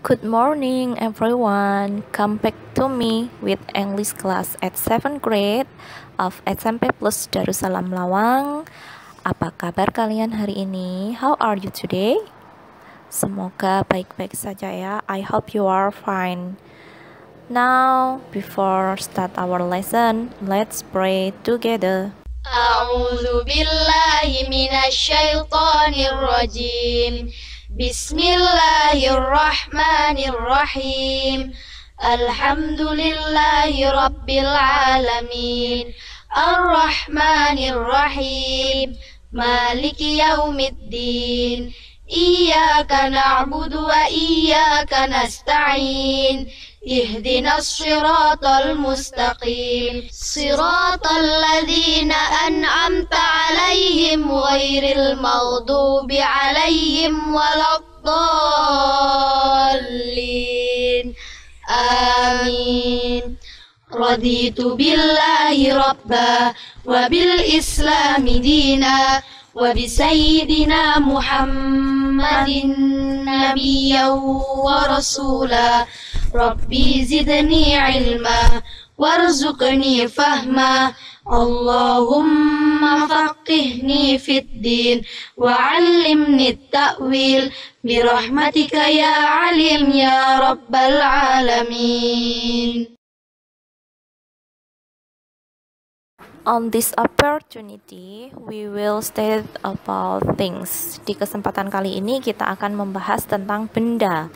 Good morning everyone, come back to me with English class at 7th grade of SMP Plus Darussalam Lawang. Apa kabar kalian hari ini? How are you today? Semoga baik-baik saja ya. I hope you are fine. Now, before start our lesson, let's pray together. أعوذ بالله من الشيطان الرجيم بسم الله الرحمن الرحيم الحمد لله رب العالمين الرحمن الرحيم مالك يوم الدين إياك نعبد وإياك نستعين اهدنا الصراط المستقيم صراط الذين أنعمت عليهم غير المغضوب عليهم ولا الضالين آمين رضيت بالله ربا وبالإسلام دينا وبسيدنا محمد نبيا ورسولا ربي زدني علما وارزقني فهما اللهم فقهني في الدين وعلمني التأويل برحمتك يا عليم يا رب العالمين. On this opportunity, we will state about things. Di kesempatan kali ini kita akan membahas tentang benda.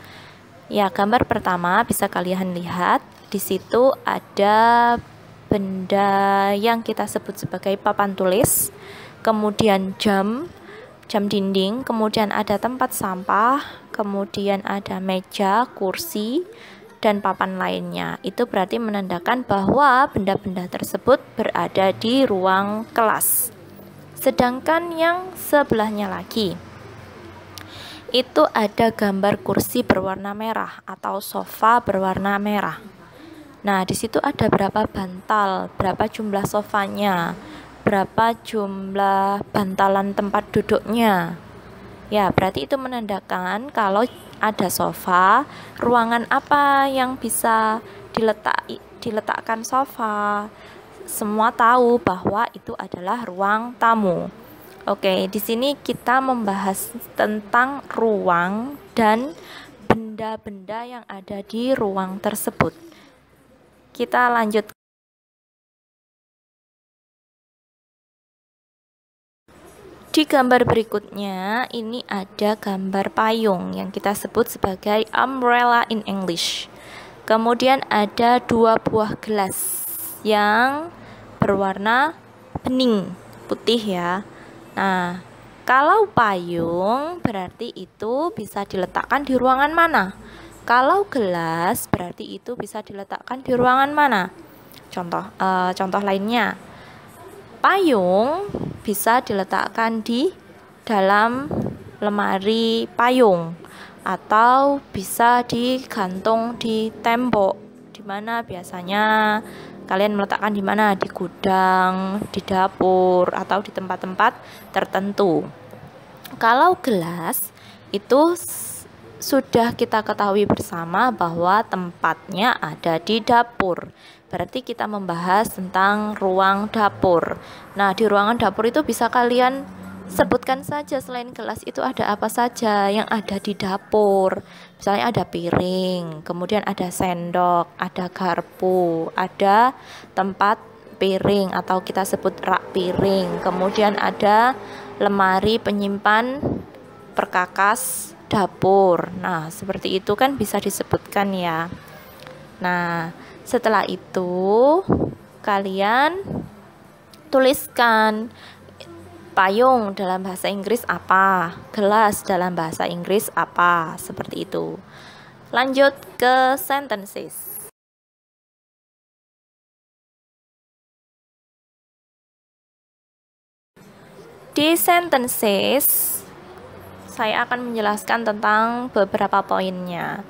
Ya, gambar pertama bisa kalian lihat. Di situ ada benda yang kita sebut sebagai papan tulis, kemudian jam dinding, kemudian ada tempat sampah, kemudian ada meja, kursi, dan papan lainnya. Itu berarti menandakan bahwa benda-benda tersebut berada di ruang kelas. Sedangkan yang sebelahnya lagi, itu ada gambar kursi berwarna merah atau sofa berwarna merah. Nah, di situ ada berapa bantal, berapa jumlah sofanya, berapa jumlah bantalan tempat duduknya. Ya, berarti itu menandakan kalau ada sofa, ruangan apa yang bisa diletakkan sofa. Semua tahu bahwa itu adalah ruang tamu. Oke, di sini kita membahas tentang ruang dan benda-benda yang ada di ruang tersebut. Kita lanjut. Di gambar berikutnya, ini ada gambar payung yang kita sebut sebagai umbrella in English. Kemudian ada dua buah gelas yang berwarna bening, putih ya. Nah, kalau payung berarti itu bisa diletakkan di ruangan mana? Kalau gelas berarti itu bisa diletakkan di ruangan mana? Contoh lainnya. Payung bisa diletakkan di dalam lemari payung atau bisa digantung di tembok. Di mana biasanya kalian meletakkan di mana? Di gudang, di dapur, atau di tempat-tempat tertentu. Kalau gelas itu sudah kita ketahui bersama bahwa tempatnya ada di dapur. Berarti kita membahas tentang ruang dapur. Nah, di ruangan dapur itu bisa kalian sebutkan saja selain gelas itu ada apa saja yang ada di dapur. Misalnya ada piring, kemudian ada sendok, ada garpu, ada tempat piring atau kita sebut rak piring. Kemudian ada lemari penyimpan perkakas dapur. Nah, seperti itu kan bisa disebutkan ya. Nah, setelah itu kalian tuliskan payung dalam bahasa Inggris apa, gelas dalam bahasa Inggris apa, seperti itu. Lanjut ke sentences. Di sentences saya akan menjelaskan tentang beberapa poinnya.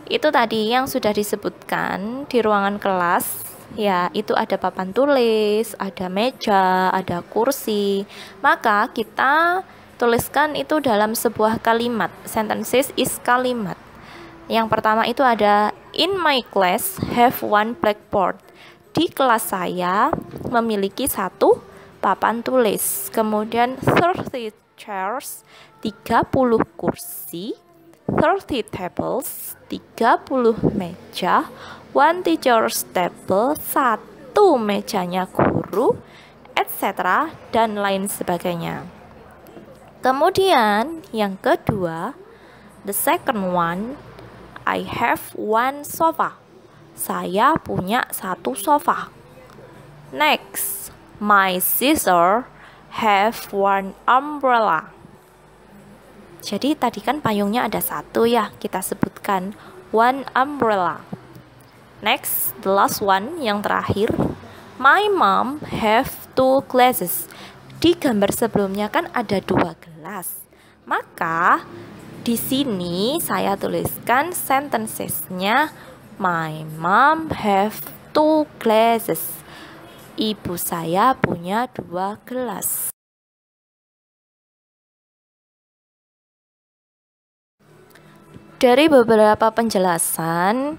Itu tadi yang sudah disebutkan di ruangan kelas, ya, itu ada papan tulis, ada meja, ada kursi. Maka kita tuliskan itu dalam sebuah kalimat. Sentences is kalimat. Yang pertama itu ada in my class have one blackboard. Di kelas saya memiliki satu papan tulis. Kemudian 30 chairs, 30 kursi. 30 tables, 30 meja. One teacher's table, satu mejanya guru, etc. dan lain sebagainya. Kemudian yang kedua, the second one, I have one sofa. Saya punya satu sofa. Next, my sister have one umbrella. Jadi tadi kan payungnya ada satu ya, kita sebutkan one umbrella. Next, the last one, yang terakhir, my mom have two glasses. Di gambar sebelumnya kan ada 2 gelas. Maka di sini saya tuliskan sentences-nya, my mom have two glasses. Ibu saya punya 2 gelas. Dari beberapa penjelasan,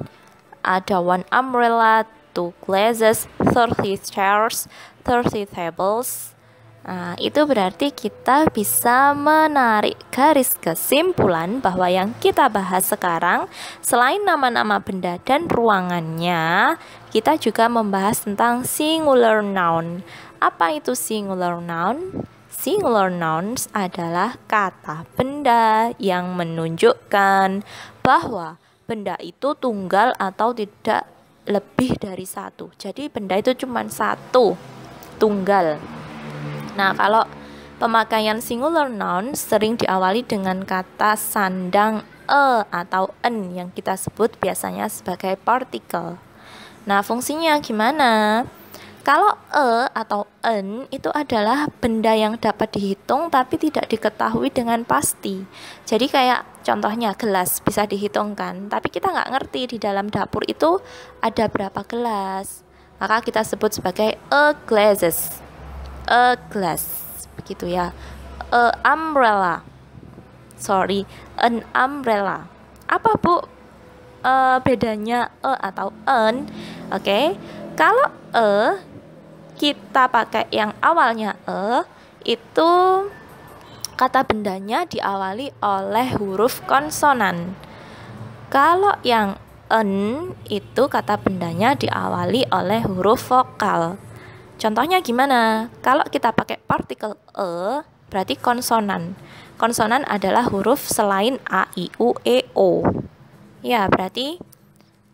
ada one umbrella, 2 glasses, 30 chairs, 30 tables. Nah, itu berarti kita bisa menarik garis kesimpulan bahwa yang kita bahas sekarang, selain nama-nama benda dan ruangannya, kita juga membahas tentang singular noun. Apa itu singular noun? Singular nouns adalah kata benda yang menunjukkan bahwa benda itu tunggal atau tidak lebih dari satu. Jadi benda itu cuma satu, tunggal. Nah, kalau pemakaian singular noun sering diawali dengan kata sandang atau en yang kita sebut biasanya sebagai partikel. Nah, fungsinya gimana? Kalau atau en itu adalah benda yang dapat dihitung tapi tidak diketahui dengan pasti. Jadi kayak contohnya gelas bisa dihitungkan, tapi kita nggak ngerti di dalam dapur itu ada berapa gelas. Maka kita sebut sebagai a glasses, a glass, begitu ya. A umbrella, an umbrella. Apa bu bedanya atau en? Oke. Kalau kita pakai yang awalnya itu kata bendanya diawali oleh huruf konsonan. Kalau yang en itu kata bendanya diawali oleh huruf vokal. Contohnya gimana? Kalau kita pakai partikel berarti konsonan. Konsonan adalah huruf selain a, i, u, e, o. Ya, berarti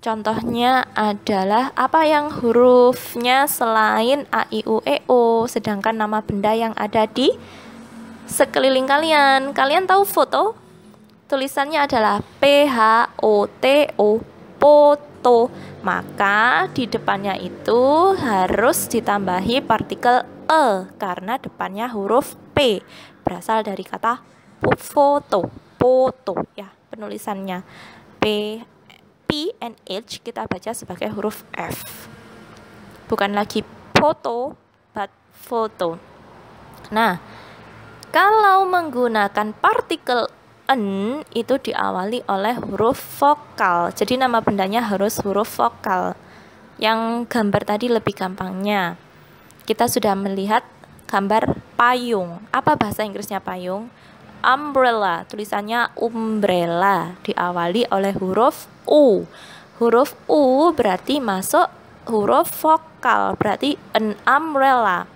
contohnya adalah apa yang hurufnya selain A, I, U, E, O. Sedangkan nama benda yang ada di sekeliling kalian. Kalian tahu foto? Tulisannya adalah P-H-O-T-O, foto. Maka di depannya itu harus ditambahi partikel E karena depannya huruf P. Berasal dari kata foto, foto ya penulisannya. P and H kita baca sebagai huruf F. Bukan lagi foto, but foto. Nah, kalau menggunakan partikel en itu diawali oleh huruf vokal. Jadi nama bendanya harus huruf vokal. Yang gambar tadi lebih gampangnya. Kita sudah melihat gambar payung. Apa bahasa Inggrisnya payung? Umbrella, tulisannya umbrella, diawali oleh huruf U. Huruf U berarti masuk huruf vokal, berarti an umbrella.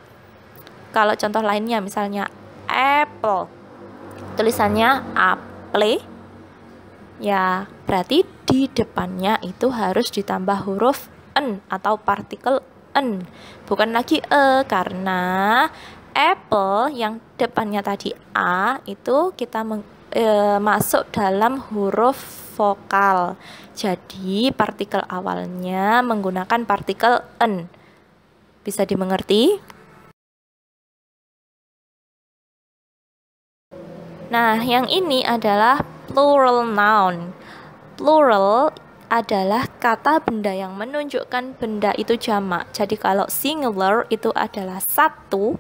Kalau contoh lainnya misalnya apple, tulisannya apple, ya berarti di depannya itu harus ditambah huruf en atau partikel en, bukan lagi karena apple yang depannya tadi A itu kita masuk dalam huruf vokal. Jadi partikel awalnya menggunakan partikel en. Bisa dimengerti? Nah, yang ini adalah plural noun. Plural adalah kata benda yang menunjukkan benda itu jamak. Jadi kalau singular itu adalah satu,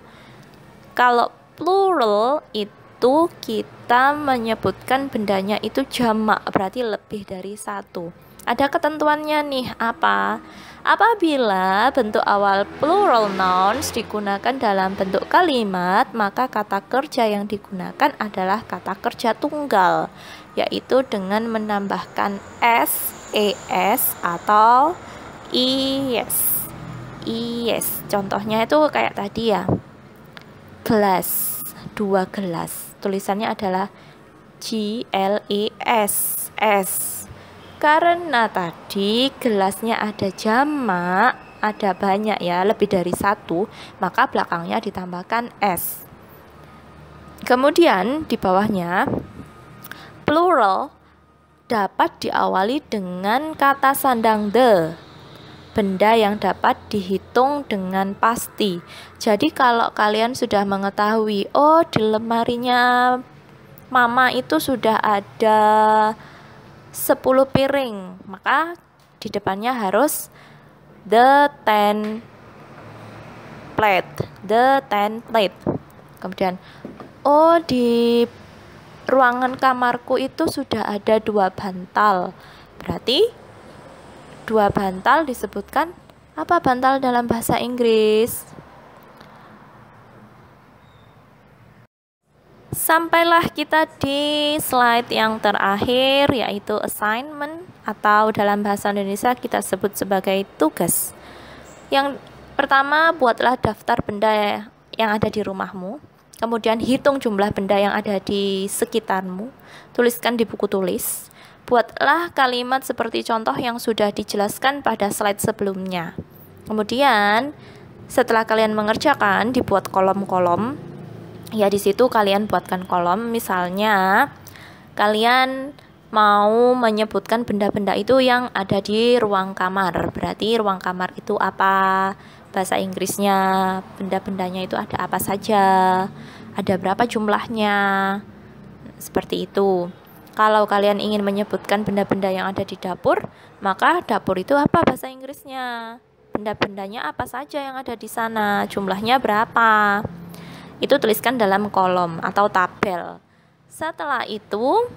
kalau plural itu itu kita menyebutkan bendanya itu jamak, berarti lebih dari satu. Ada ketentuannya nih, apa? Apabila bentuk awal plural nouns digunakan dalam bentuk kalimat, maka kata kerja yang digunakan adalah kata kerja tunggal, yaitu dengan menambahkan s, es, atau es. Contohnya itu kayak tadi ya, gelas, 2 gelas. Tulisannya adalah GLES. Karena tadi gelasnya ada jamak, ada banyak ya, lebih dari satu, maka belakangnya ditambahkan s. Kemudian di bawahnya, plural dapat diawali dengan kata sandang the, benda yang dapat dihitung dengan pasti. Jadi kalau kalian sudah mengetahui, oh di lemarinya mama itu sudah ada 10 piring, maka di depannya harus the 10 plate. Kemudian, oh di ruangan kamarku itu sudah ada 2 bantal. Berarti 2 bantal disebutkan apa bantal dalam bahasa Inggris? Sampailah kita di slide yang terakhir, yaitu assignment, atau dalam bahasa Indonesia kita sebut sebagai tugas. Yang pertama, buatlah daftar benda yang ada di rumahmu. Kemudian hitung jumlah benda yang ada di sekitarmu. Tuliskan di buku tulis. Buatlah kalimat seperti contoh yang sudah dijelaskan pada slide sebelumnya. Kemudian, setelah kalian mengerjakan, dibuat kolom-kolom. Ya, di situ kalian buatkan kolom, misalnya kalian mau menyebutkan benda-benda itu yang ada di ruang kamar. Berarti ruang kamar itu apa? Bahasa Inggrisnya, benda-bendanya itu ada apa saja? Ada berapa jumlahnya? Seperti itu. Kalau kalian ingin menyebutkan benda-benda yang ada di dapur, maka dapur itu apa bahasa Inggrisnya? Benda-bendanya apa saja yang ada di sana? Jumlahnya berapa? Itu tuliskan dalam kolom atau tabel. Setelah itu,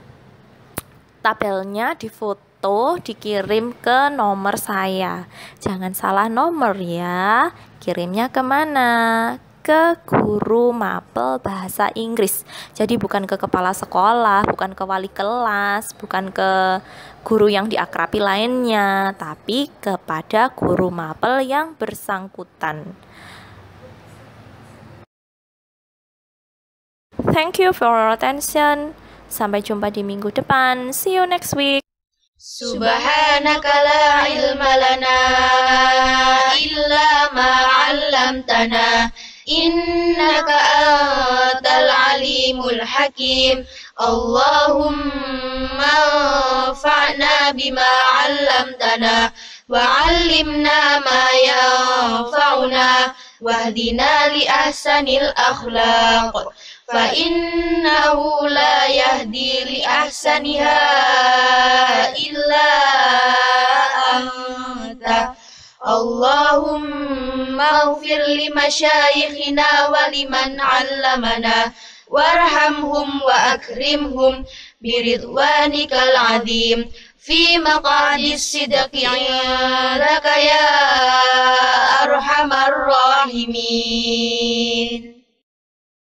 tabelnya difoto, dikirim ke nomor saya. Jangan salah nomor ya. Kirimnya kemana? Ke guru mapel bahasa Inggris. Jadi bukan ke kepala sekolah, bukan ke wali kelas, bukan ke guru yang diakrabi lainnya, tapi kepada guru mapel yang bersangkutan. Thank you for your attention. Sampai jumpa di minggu depan. See you next week. Subhanaka la ilma lana illa ma 'allamtana innaka antal alimul hakim. Allahumma anfa'na bima 'allamtana wa 'allimna ma yanfa'una wahdina li ahsanil akhlaq. فإنه لا يهدي لأحسنها إلا أنت. اللهم اغفر لمشايخنا ولمن علمنا وارحمهم وأكرمهم برضوانك العظيم في مقعد الصدق عندك يا أرحم الراحمين.